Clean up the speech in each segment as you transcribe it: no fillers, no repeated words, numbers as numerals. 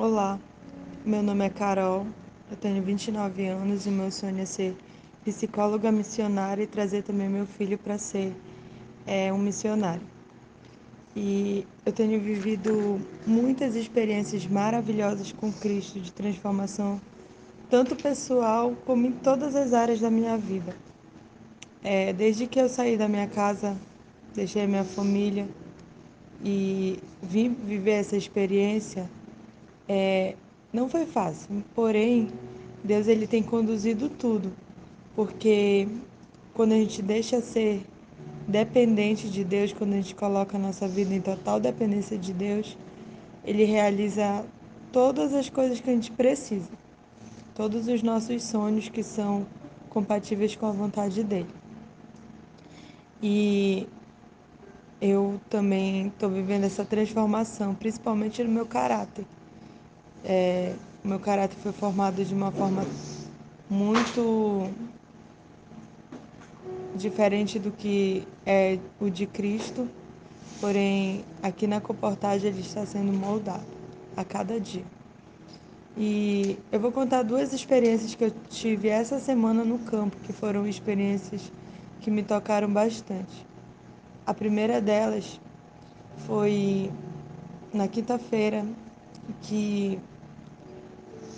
Olá, meu nome é Carol, eu tenho 29 anos e meu sonho é ser psicóloga missionária e trazer também meu filho para ser um missionário. E eu tenho vivido muitas experiências maravilhosas com Cristo de transformação, tanto pessoal como em todas as áreas da minha vida. Desde que eu saí da minha casa, deixei minha família e vim viver essa experiência, não foi fácil, porém, Deus ele tem conduzido tudo, porque quando a gente deixa ser dependente de Deus, quando a gente coloca a nossa vida em total dependência de Deus, ele realiza todas as coisas que a gente precisa, todos os nossos sonhos que são compatíveis com a vontade dele. E eu também estou vivendo essa transformação, principalmente no meu caráter. O meu caráter foi formado de uma forma muito diferente do que é o de Cristo, porém aqui na comportagem ele está sendo moldado a cada dia. E eu vou contar duas experiências que eu tive essa semana no campo, que foram experiências que me tocaram bastante. A primeira delas foi na quinta-feira, que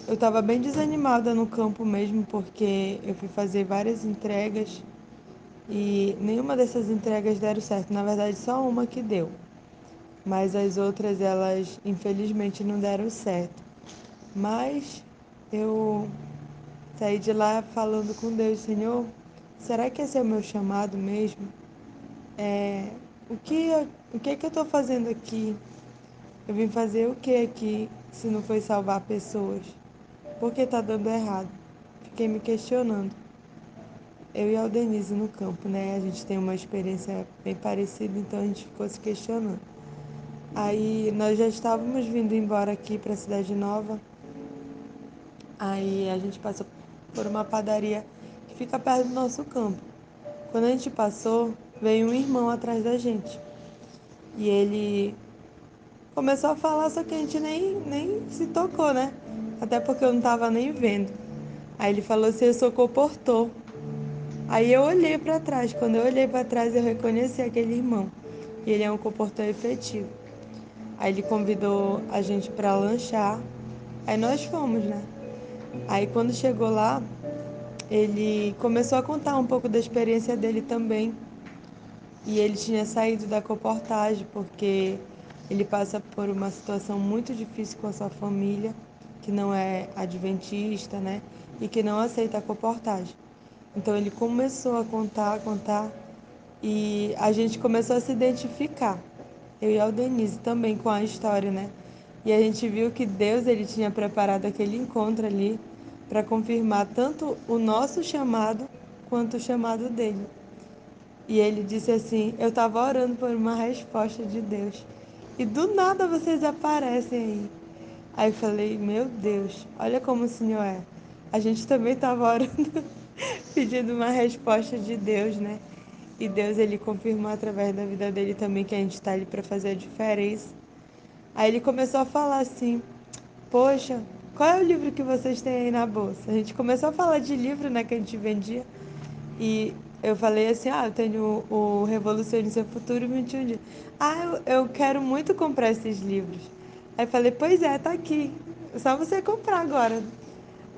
eu estava bem desanimada no campo mesmo, porque eu fui fazer várias entregas e nenhuma dessas entregas deram certo. Na verdade, só uma que deu. Mas as outras, elas infelizmente não deram certo. Mas eu saí de lá falando com Deus, Senhor, será que esse é o meu chamado mesmo? É, o que, o que é que eu estou fazendo aqui? Eu vim fazer o que aqui se não foi salvar pessoas? Por que está dando errado? Fiquei me questionando. Eu e a Denise no campo, né? A gente tem uma experiência bem parecida, então a gente ficou se questionando. Aí nós já estávamos vindo embora aqui para a Cidade Nova. Aí a gente passou por uma padaria que fica perto do nosso campo. Quando a gente passou, veio um irmão atrás da gente. E ele começou a falar, só que a gente nem se tocou, né? Até porque eu não tava nem vendo. Aí ele falou assim, eu sou comportor. Aí eu olhei para trás. Quando eu olhei para trás, eu reconheci aquele irmão. E ele é um comportor efetivo. Aí ele convidou a gente para lanchar. Aí nós fomos, né? Aí quando chegou lá, ele começou a contar um pouco da experiência dele também. E ele tinha saído da comportagem porque ele passa por uma situação muito difícil com a sua família, que não é adventista, né? E que não aceita a comportagem. Então ele começou a contar, e a gente começou a se identificar. Eu e a Denise também com a história, né? E a gente viu que Deus ele tinha preparado aquele encontro ali para confirmar tanto o nosso chamado quanto o chamado dele. E ele disse assim: eu estava orando por uma resposta de Deus. E do nada vocês aparecem aí. Aí eu falei: meu Deus, olha como o Senhor é. A gente também estava orando, pedindo uma resposta de Deus, né? E Deus ele confirmou através da vida dele também que a gente está ali para fazer a diferença. Aí ele começou a falar assim: poxa, qual é o livro que vocês têm aí na bolsa? A gente começou a falar de livro, né, que a gente vendia. E eu falei assim, eu tenho o Revolucione Seu Futuro em 21 dias. Eu quero muito comprar esses livros. Aí eu falei, pois é, tá aqui. É só você comprar agora.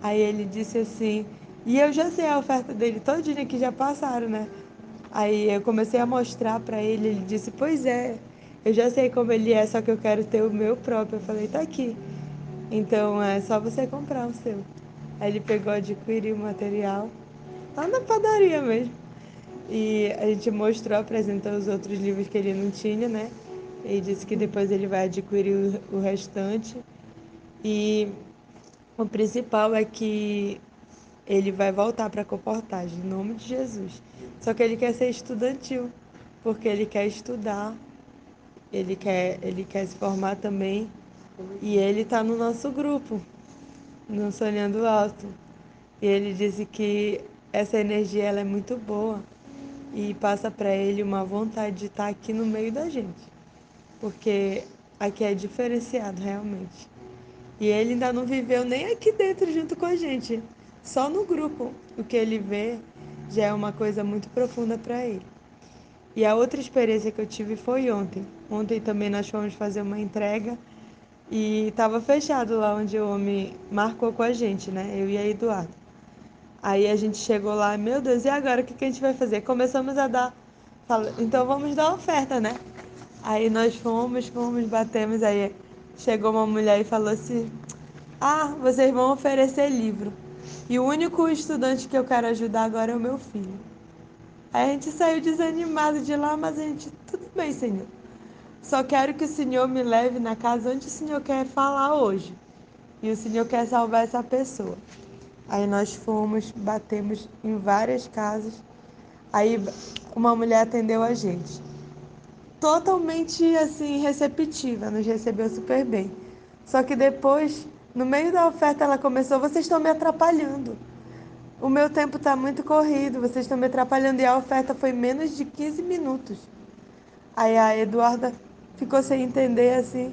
Aí ele disse assim, e eu já sei a oferta dele todinha que já passaram, né? Aí eu comecei a mostrar pra ele, ele disse, pois é, eu já sei como ele é, só que eu quero ter o meu próprio. Eu falei, tá aqui. Então é só você comprar o seu. Aí ele pegou, adquiriu o material, lá na padaria mesmo. E a gente mostrou, apresentou os outros livros que ele não tinha, né? E disse que depois ele vai adquirir o restante. E o principal é que ele vai voltar para a comportagem, em nome de Jesus. Só que ele quer ser estudantil, porque ele quer estudar, ele quer se formar também. E ele está no nosso grupo, no Sonhando Alto. E ele disse que essa energia ela é muito boa e passa para ele uma vontade de estar aqui no meio da gente, porque aqui é diferenciado realmente. E ele ainda não viveu nem aqui dentro junto com a gente. Só no grupo. O que ele vê já é uma coisa muito profunda para ele. E a outra experiência que eu tive foi ontem. Ontem também nós fomos fazer uma entrega e estava fechado lá onde o homem marcou com a gente, né? Eu e a Eduardo. Aí a gente chegou lá, meu Deus, e agora o que que a gente vai fazer? Começamos a dar. Então vamos dar oferta, né? Aí nós fomos, batemos. Aí chegou uma mulher e falou assim: Ah, vocês vão oferecer livro. E o único estudante que eu quero ajudar agora é o meu filho. Aí a gente saiu desanimado de lá, mas a gente, tudo bem, Senhor. Só quero que o Senhor me leve na casa onde o Senhor quer falar hoje. E o Senhor quer salvar essa pessoa. Aí nós fomos, batemos em várias casas. Aí uma mulher atendeu a gente. Totalmente assim, receptiva, nos recebeu super bem. Só que depois, no meio da oferta, ela começou: Vocês estão me atrapalhando. O meu tempo está muito corrido, vocês estão me atrapalhando. E a oferta foi menos de 15 minutos. Aí a Eduarda ficou sem entender assim.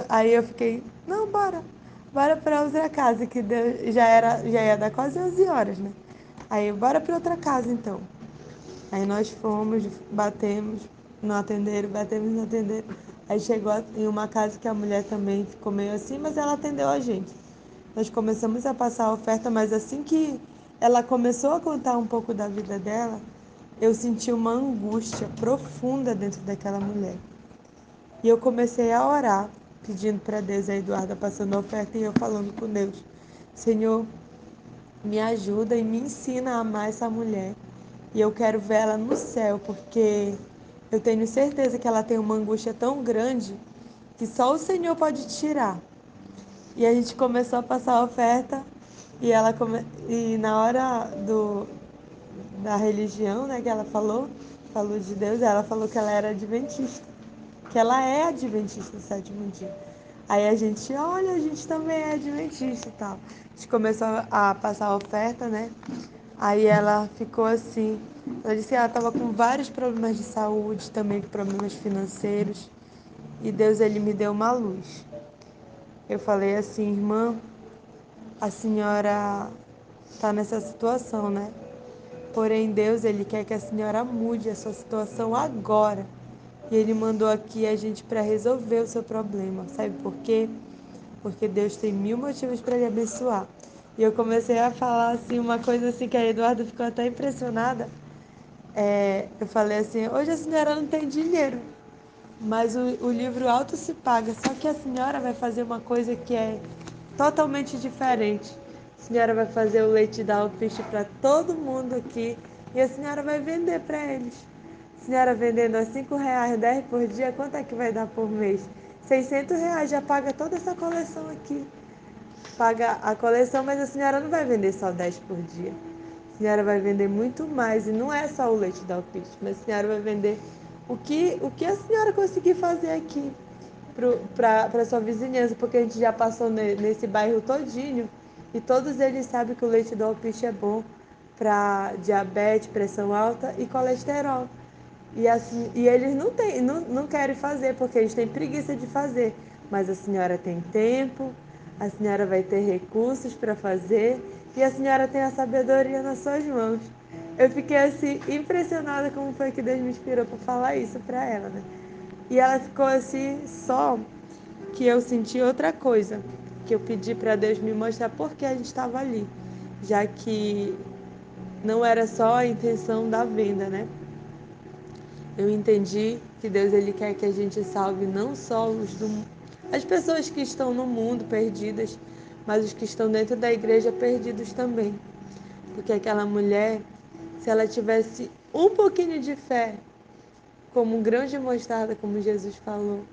Aí eu fiquei: Não, bora. Bora para outra casa, que já ia dar quase 11 horas, né? Aí, bora para outra casa então. Aí nós fomos, batemos, não atenderam, batemos, não atenderam. Aí chegou em uma casa que a mulher também ficou meio assim, mas ela atendeu a gente. Nós começamos a passar a oferta, mas assim que ela começou a contar um pouco da vida dela, eu senti uma angústia profunda dentro daquela mulher. E eu comecei a orar, pedindo para Deus, a Eduarda passando a oferta e eu falando com Deus: Senhor, me ajuda e me ensina a amar essa mulher. E eu quero ver ela no céu, porque eu tenho certeza que ela tem uma angústia tão grande que só o Senhor pode tirar. E a gente começou a passar a oferta e na hora da religião, né, que ela falou de Deus, ela falou que ela era adventista, que ela é adventista do sétimo dia. Aí a gente, olha, a gente também é adventista e tal. A gente começou a passar a oferta, né? Aí ela ficou assim. Ela disse que ela estava com vários problemas de saúde, também com problemas financeiros. E Deus, ele me deu uma luz. Eu falei assim: Irmã, a senhora está nessa situação, né? Porém, Deus, ele quer que a senhora mude a sua situação agora. E ele mandou aqui a gente para resolver o seu problema. Sabe por quê? Porque Deus tem mil motivos para lhe abençoar. E eu comecei a falar assim uma coisa assim que a Eduardo ficou até impressionada. Eu falei assim: hoje a senhora não tem dinheiro, mas o livro alto se paga. Só que a senhora vai fazer uma coisa que é totalmente diferente. A senhora vai fazer o leite da alpiste para todo mundo aqui e a senhora vai vender para eles. A senhora vendendo a R$ 5, 10 por dia, quanto é que vai dar por mês? R$ 600 já paga toda essa coleção aqui. Paga a coleção, mas a senhora não vai vender só 10 por dia. A senhora vai vender muito mais, e não é só o leite da alpiste, mas a senhora vai vender o que a senhora conseguir fazer aqui para sua vizinhança, porque a gente já passou nesse bairro todinho e todos eles sabem que o leite do alpiste é bom para diabetes, pressão alta e colesterol. E, assim, e eles não querem fazer, porque eles têm preguiça de fazer. Mas a senhora tem tempo, a senhora vai ter recursos para fazer e a senhora tem a sabedoria nas suas mãos. Eu fiquei assim impressionada como foi que Deus me inspirou para falar isso para ela, né? E ela ficou assim só que eu senti outra coisa, que eu pedi para Deus me mostrar por que a gente estava ali, já que não era só a intenção da venda, né? Eu entendi que Deus, ele quer que a gente salve não só as pessoas que estão no mundo perdidas, mas os que estão dentro da igreja perdidos também. Porque aquela mulher, se ela tivesse um pouquinho de fé, como um grão de mostarda, como Jesus falou,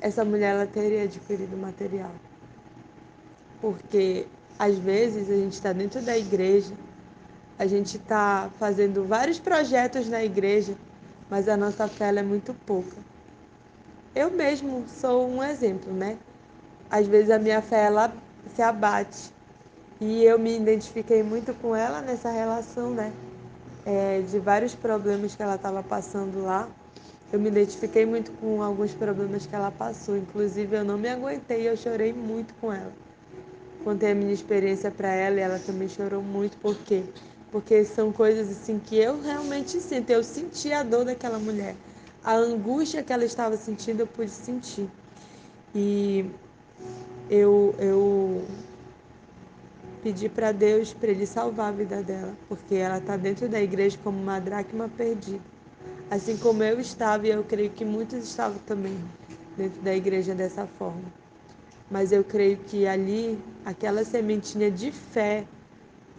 essa mulher ela teria adquirido material. Porque às vezes a gente está dentro da igreja, a gente está fazendo vários projetos na igreja, mas a nossa fé ela é muito pouca. Eu mesmo sou um exemplo, né? Às vezes a minha fé ela se abate e eu me identifiquei muito com ela nessa relação, né? De vários problemas que ela estava passando lá. Eu me identifiquei muito com alguns problemas que ela passou, inclusive eu não me aguentei, eu chorei muito com ela. Contei a minha experiência para ela e ela também chorou muito, por quê? Porque são coisas assim que eu realmente sinto, eu senti a dor daquela mulher. A angústia que ela estava sentindo, eu pude sentir. E eu pedi para Deus para ele salvar a vida dela, porque ela está dentro da igreja como uma dracma perdida. Assim como eu estava, e eu creio que muitos estavam também dentro da igreja dessa forma. Mas eu creio que ali, aquela sementinha de fé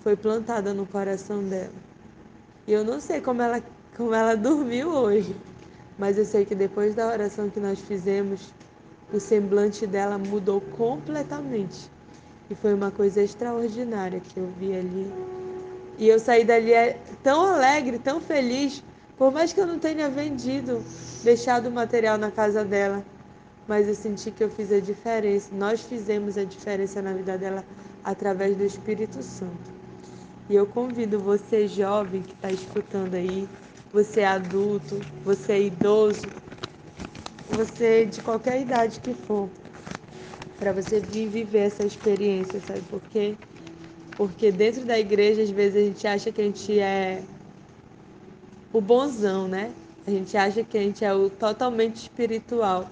foi plantada no coração dela. E eu não sei como ela dormiu hoje, mas eu sei que depois da oração que nós fizemos, o semblante dela mudou completamente. E foi uma coisa extraordinária que eu vi ali. E eu saí dali tão alegre, tão feliz, por mais que eu não tenha vendido, deixado o material na casa dela. Mas eu senti que eu fiz a diferença. Nós fizemos a diferença na vida dela através do Espírito Santo. E eu convido você, jovem que está escutando aí, você adulto, você idoso, você de qualquer idade que for, para você vir viver essa experiência, sabe por quê? Porque dentro da igreja, às vezes, a gente acha que a gente é o bonzão, né? A gente acha que a gente é o totalmente espiritual.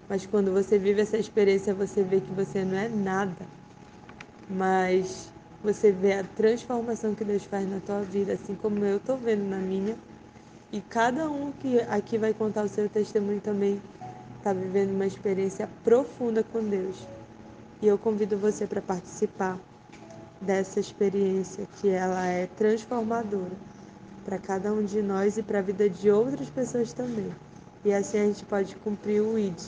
Mas quando você vive essa experiência, você vê que você não é nada. Mas você vê a transformação que Deus faz na tua vida, assim como eu estou vendo na minha. E cada um que aqui vai contar o seu testemunho também está vivendo uma experiência profunda com Deus. E eu convido você para participar dessa experiência, que ela é transformadora para cada um de nós e para a vida de outras pessoas também. E assim a gente pode cumprir o ID,